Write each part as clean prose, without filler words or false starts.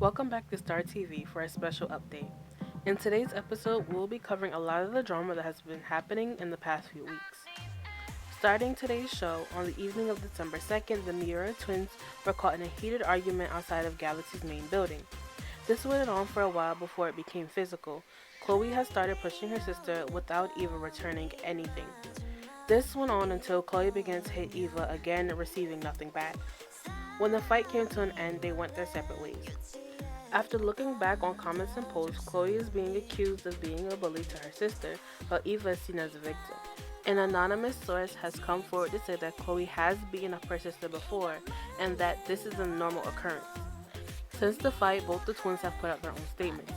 Welcome back to Star TV for a special update. In today's episode, we'll be covering a lot of the drama that has been happening in the past few weeks. Starting today's show, on the evening of December 2nd, the Miura twins were caught in a heated argument outside of Galaxy's main building. This went on for a while before it became physical. Chloe has started pushing her sister without Eva returning anything. This went on until Chloe began to hit Eva again, receiving nothing back. When the fight came to an end, they went their separate ways. After looking back on comments and posts, Chloe is being accused of being a bully to her sister, while Eva is seen as a victim. An anonymous source has come forward to say that Chloe has beaten up her sister before, and that this is a normal occurrence. Since the fight, both the twins have put out their own statements.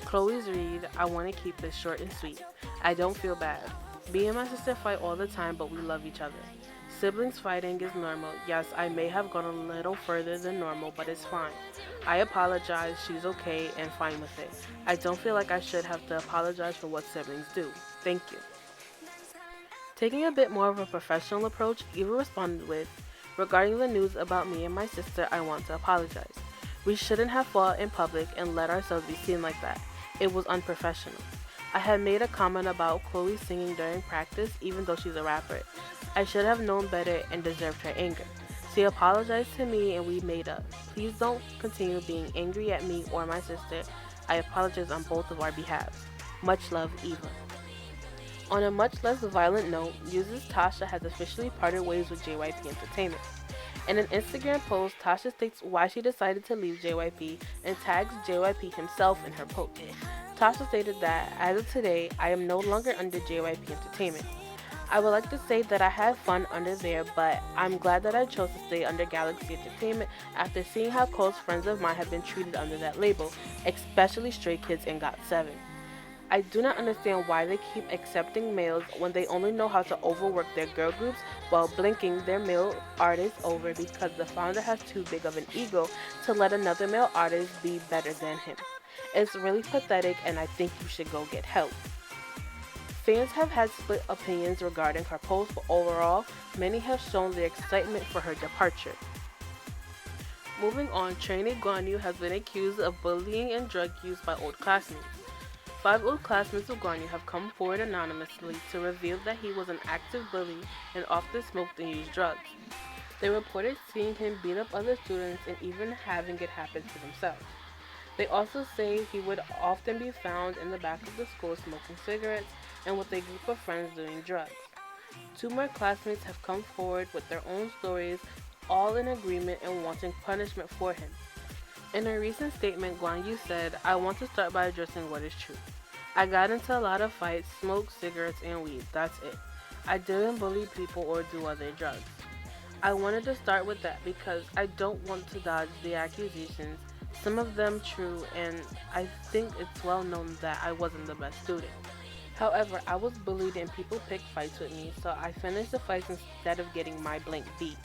Chloe's read, "I want to keep this short and sweet. I don't feel bad. Me and my sister fight all the time, but we love each other. Siblings fighting is normal. Yes, I may have gone a little further than normal, but it's fine. I apologize, she's okay and fine with it. I don't feel like I should have to apologize for what siblings do. Thank you." Taking a bit more of a professional approach, Eva responded with, "Regarding the news about me and my sister, I want to apologize. We shouldn't have fought in public and let ourselves be seen like that. It was unprofessional. I had made a comment about Chloe singing during practice, even though she's a rapper. I should have known better and deserved her anger. She apologized to me and we made up. Please don't continue being angry at me or my sister. I apologize on both of our behalves. Much love, Eva." On a much less violent note, Muse's Tasha has officially parted ways with JYP Entertainment. In an Instagram post, Tasha states why she decided to leave JYP and tags JYP himself in her post. Tasha stated that, "As of today, I am no longer under JYP Entertainment. I would like to say that I had fun under there, but I'm glad that I chose to stay under Galaxy Entertainment after seeing how close friends of mine have been treated under that label, especially Stray Kids and GOT7. I do not understand why they keep accepting males when they only know how to overwork their girl groups while blinking their male artists over because the founder has too big of an ego to let another male artist be better than him. It's really pathetic and I think you should go get help." Fans have had split opinions regarding her post, but overall, many have shown their excitement for her departure. Moving on, trainee Guan Yu has been accused of bullying and drug use by old classmates. 5 old classmates of Guan Yu have come forward anonymously to reveal that he was an active bully and often smoked and used drugs. They reported seeing him beat up other students and even having it happen to themselves. They also say he would often be found in the back of the school smoking cigarettes and with a group of friends doing drugs. 2 more classmates have come forward with their own stories, all in agreement and wanting punishment for him. In a recent statement, Guan Yu said, "I want to start by addressing what is true. I got into a lot of fights, smoked cigarettes and weed, that's it. I didn't bully people or do other drugs. I wanted to start with that because I don't want to dodge the accusations, some of them true, and I think it's well known that I wasn't the best student. However, I was bullied and people picked fights with me, so I finished the fights instead of getting my blank beat.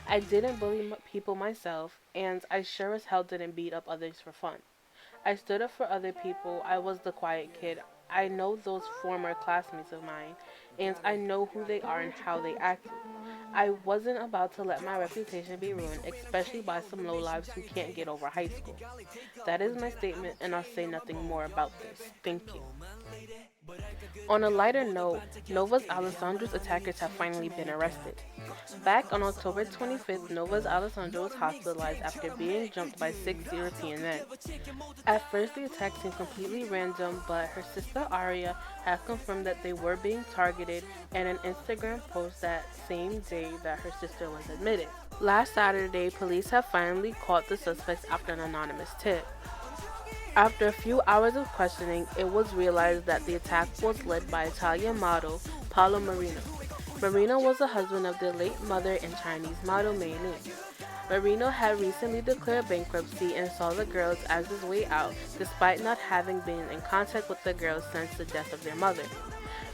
I didn't bully people myself, and I sure as hell didn't beat up others for fun. I stood up for other people. I was the quiet kid. I know those former classmates of mine, and I know who they are and how they acted. I wasn't about to let my reputation be ruined, especially by some lowlives who can't get over high school. That is my statement, and I'll say nothing more about this. Thank you." On a lighter note, Nova's Alessandro's attackers have finally been arrested. Back on October 25th, Nova's Alessandro was hospitalized after being jumped by 6 European men. At first, the attack seemed completely random, but her sister Aria had confirmed that they were being targeted in an Instagram post that same day that her sister was admitted. Last Saturday, police have finally caught the suspects after an anonymous tip. After a few hours of questioning, it was realized that the attack was led by Italian model Paolo Marino. Marino was the husband of their late mother and Chinese model Mei Ling. Marino had recently declared bankruptcy and saw the girls as his way out, despite not having been in contact with the girls since the death of their mother.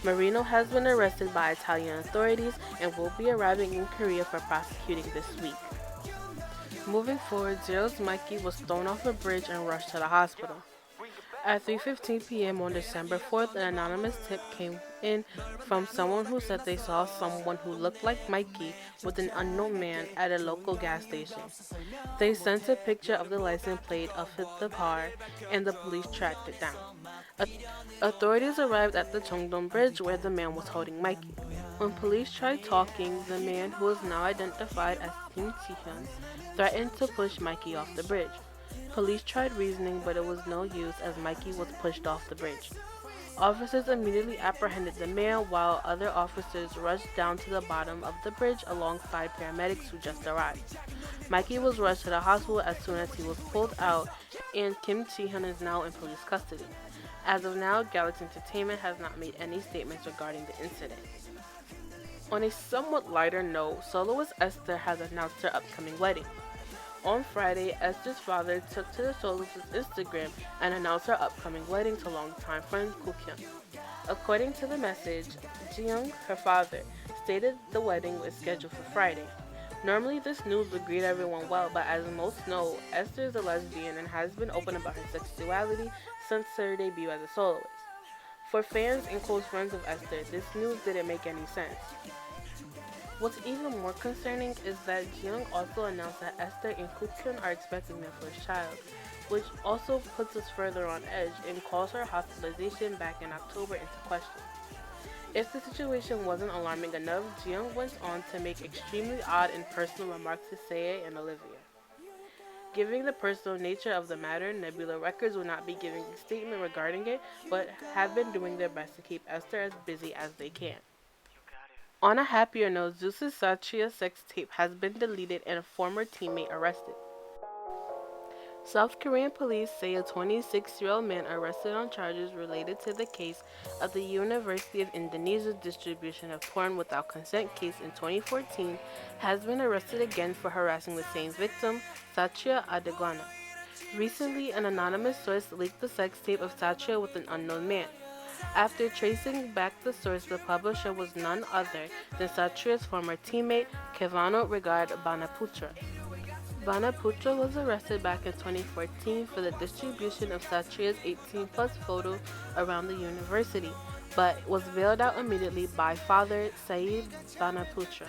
Marino has been arrested by Italian authorities and will be arriving in Korea for prosecuting this week. Moving forward, Zero's Mikey was thrown off a bridge and rushed to the hospital. At 3:15 p.m. on December 4th, an anonymous tip came in from someone who said they saw someone who looked like Mikey with an unknown man at a local gas station. They sent a picture of the license plate of the car, and the police tracked it down. Authorities arrived at the Cheongdong Bridge where the man was holding Mikey. When police tried talking, the man, who is now identified as Kim Ji-hyun, threatened to push Mikey off the bridge. Police tried reasoning, but it was no use as Mikey was pushed off the bridge. Officers immediately apprehended the man while other officers rushed down to the bottom of the bridge alongside paramedics who just arrived. Mikey was rushed to the hospital as soon as he was pulled out, and Kim Ji-hyun is now in police custody. As of now, Galaxy Entertainment has not made any statements regarding the incident. On a somewhat lighter note, soloist Esther has announced her upcoming wedding. On Friday, Esther's father took to the soloist's Instagram and announced her upcoming wedding to longtime friend Koo-kyun. According to the message, Ji-young, her father, stated the wedding was scheduled for Friday. Normally this news would greet everyone well, but as most know, Esther is a lesbian and has been open about her sexuality since her debut as a soloist. For fans and close friends of Esther, this news didn't make any sense. What's even more concerning is that Ji-young also announced that Esther and Koo-kyun are expecting their first child, which also puts us further on edge and calls her hospitalization back in October into question. If the situation wasn't alarming enough, Ji-young went on to make extremely odd and personal remarks to Seye and Olivia. Given the personal nature of the matter, Nebula Records will not be giving a statement regarding it, but have been doing their best to keep Esther as busy as they can. On a happier note, Zeus's Satria sex tape has been deleted and a former teammate arrested. South Korean police say a 26-year-old man arrested on charges related to the case of the University of Indonesia's distribution of porn without consent case in 2014 has been arrested again for harassing the same victim, Satria Adeguana. Recently, an anonymous source leaked the sex tape of Satria with an unknown man. After tracing back the source, the publisher was none other than Satria's former teammate, Kevano Regard Banaputra. Banaputra was arrested back in 2014 for the distribution of Satria's 18-plus photos around the university, but was bailed out immediately by father Saeed Banaputra.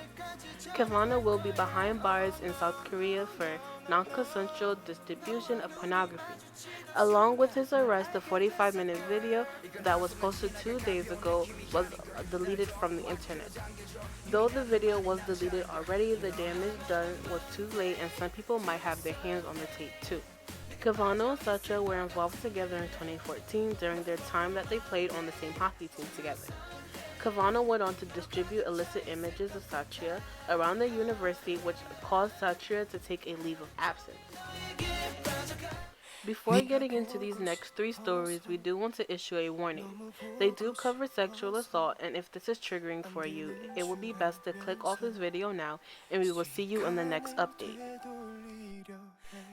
Kevano will be behind bars in South Korea for non-consensual distribution of pornography. Along with his arrest, the 45-minute video that was posted 2 days ago was deleted from the internet. Though the video was deleted already, the damage done was too late and some people might have their hands on the tape too. Kevano and Satria were involved together in 2014 during their time that they played on the same hockey team together. Kevano went on to distribute illicit images of Satria around the university, which caused Satria to take a leave of absence. Before getting into these next 3 stories, we do want to issue a warning. They do cover sexual assault, and if this is triggering for you, it would be best to click off this video now, and we will see you in the next update.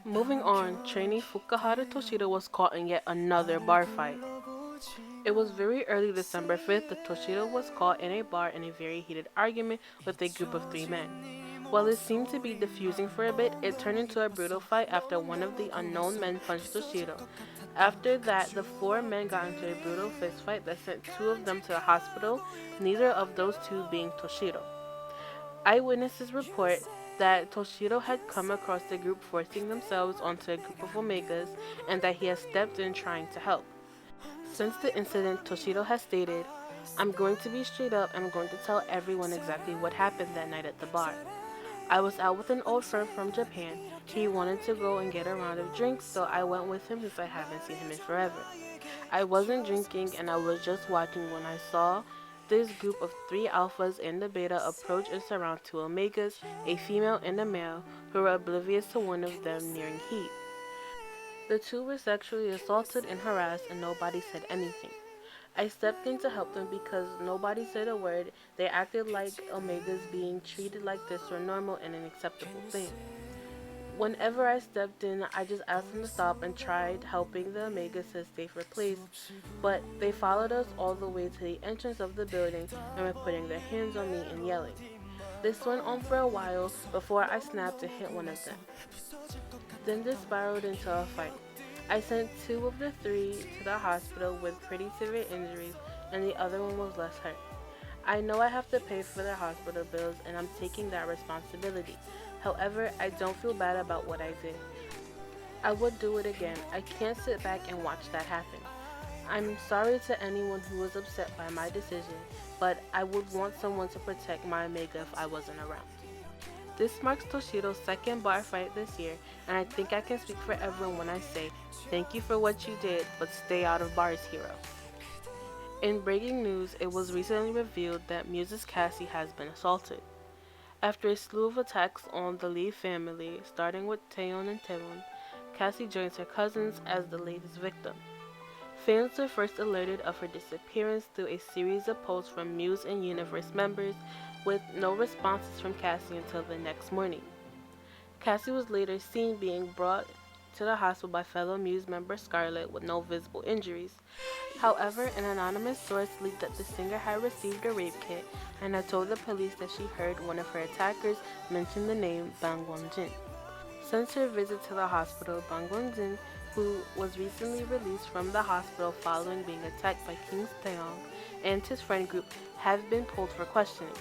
Moving on, trainee Fukuhara Toshiro was caught in yet another bar fight. It was very early December 5th that Toshiro was caught in a bar in a very heated argument with a group of 3 men. While it seemed to be diffusing for a bit, it turned into a brutal fight after one of the unknown men punched Toshiro. After that, the 4 men got into a brutal fistfight that sent 2 of them to the hospital, neither of those 2 being Toshiro. Eyewitnesses report that Toshiro had come across the group forcing themselves onto a group of Omegas and that he has stepped in trying to help. Since the incident, Toshiro has stated, "I'm going to be straight up and I'm going to tell everyone exactly what happened that night at the bar. I was out with an old friend from Japan. He wanted to go and get a round of drinks, so I went with him since I haven't seen him in forever. I wasn't drinking and I was just watching when I saw this group of 3 alphas and a beta approach and surround 2 omegas, a female and a male, who were oblivious to one of them nearing heat. The 2 were sexually assaulted and harassed and nobody said anything. I stepped in to help them because nobody said a word. They acted like omegas being treated like this were normal and an acceptable thing. Whenever I stepped in, I just asked them to stop and tried helping the omegas to a safer place, but they followed us all the way to the entrance of the building and were putting their hands on me and yelling. This went on for a while before I snapped and hit one of them. Then this spiraled into a fight. I sent two of the three to the hospital with pretty severe injuries, and the other one was less hurt. I know I have to pay for their hospital bills, and I'm taking that responsibility. However, I don't feel bad about what I did. I would do it again. I can't sit back and watch that happen. I'm sorry to anyone who was upset by my decision, but I would want someone to protect my Omega if I wasn't around. This marks Toshiro's second bar fight this year, and I think I can speak for everyone when I say, thank you for what you did, but stay out of bars, hero. In breaking news, it was recently revealed that Muse's Cassie has been assaulted. After a slew of attacks on the Lee family, starting with Taeyeon and Taewon, Cassie joins her cousins as the latest victim. Fans were first alerted of her disappearance through a series of posts from Muse and Universe members, with no responses from Cassie until the next morning. Cassie was later seen being brought to the hospital by fellow Muse member Scarlett with no visible injuries. However, an anonymous source leaked that the singer had received a rape kit and had told the police that she heard one of her attackers mention the name Bang Won-jin. Since her visit to the hospital, Bang Won-jin, who was recently released from the hospital following being attacked by King Taeyong, and his friend group have been pulled for questioning.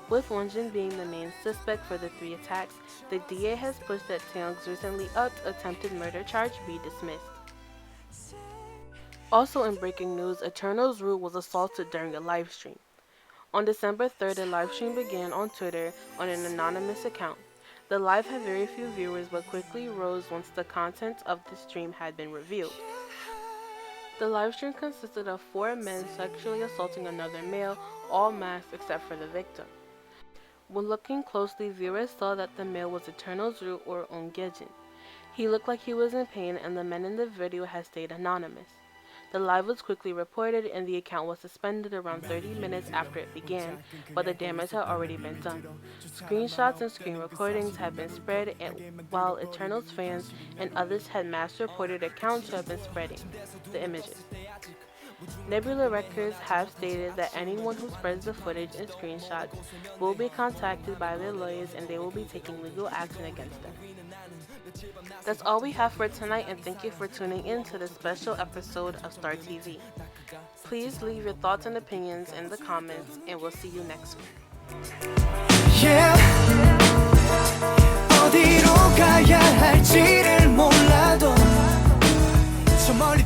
With Wonjin being the main suspect for the three attacks, the DA has pushed that Taeyong's recently upped attempted murder charge be dismissed. Also in breaking news, Eternal's Root was assaulted during a live stream. On December 3rd, a live stream began on Twitter on an anonymous account. The live had very few viewers but quickly rose once the content of the stream had been revealed. The live stream consisted of 4 men sexually assaulting another male, all masked except for the victim. When looking closely, viewers saw that the male was Eternal's Root or Ongejin. He looked like he was in pain, and the men in the video had stayed anonymous. The live was quickly reported and the account was suspended around 30 minutes after it began, but the damage had already been done. Screenshots and screen recordings had been spread, and while Eternal's fans and others had mass reported accounts have been spreading the images. Nebula Records have stated that anyone who spreads the footage and screenshots will be contacted by their lawyers and they will be taking legal action against them. That's all we have for tonight, and thank you for tuning in to this special episode of Star TV. Please leave your thoughts and opinions in the comments, and we'll see you next week. Yeah. 어디로 가야 할지를 몰라도 저 멀리